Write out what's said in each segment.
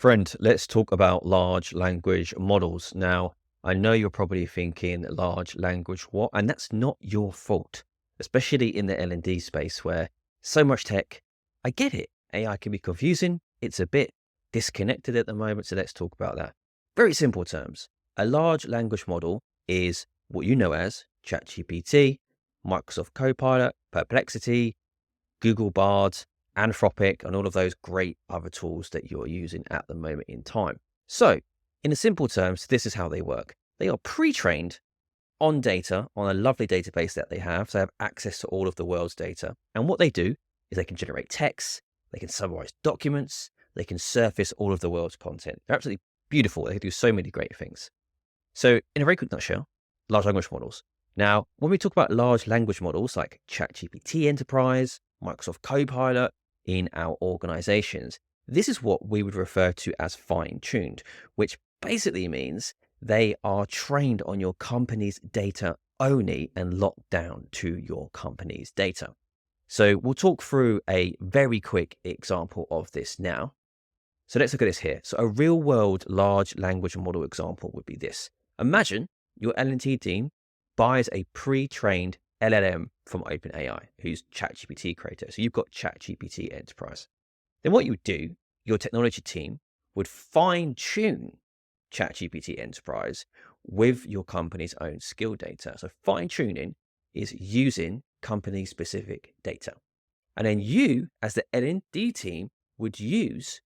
Friend, let's talk about large language models. Now, I know you're probably thinking large language what? And that's not your fault, especially in the L&D space where so much tech. I get it. AI can be confusing. It's a bit disconnected at the moment. So let's talk about that. Very simple terms. A large language model is what you know as ChatGPT, Microsoft Copilot, Perplexity, Google Bard, Anthropic, and all of those great other tools that you're using at the moment in time. So, in the simple terms, this is how they work. They are pre-trained on data, on a lovely database that they have. So they have access to all of the world's data. And what they do is they can generate text, they can summarize documents, they can surface all of the world's content. They're absolutely beautiful. They can do so many great things. So, in a very quick nutshell, large language models. Now, when we talk about large language models like ChatGPT Enterprise, Microsoft Copilot in our organizations, this is what we would refer to as fine-tuned, which basically means they are trained on your company's data only and locked down to your company's data. So we'll talk through a very quick example of this now. So let's look at this here. So a real world large language model example would be this. Imagine your L&T team buys a pre-trained LLM from OpenAI, who's ChatGPT creator. So you've got ChatGPT Enterprise. Then what you would do, your technology team would fine-tune ChatGPT Enterprise with your company's own skill data. So fine-tuning is using company-specific data. And then you, as the L&D team, would use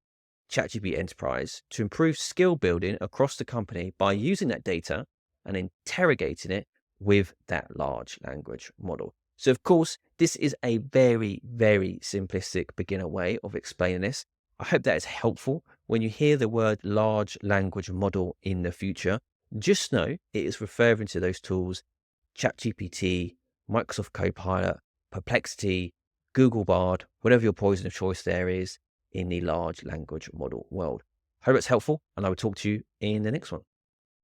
ChatGPT Enterprise to improve skill building across the company by using that data and interrogating it with that large language model. So of course, this is a very, very simplistic beginner way of explaining this. I hope that is helpful. When you hear the word large language model in the future, just know it is referring to those tools, ChatGPT, Microsoft Copilot, Perplexity, Google Bard, whatever your poison of choice there is in the large language model world. Hope it's helpful, and I will talk to you in the next one.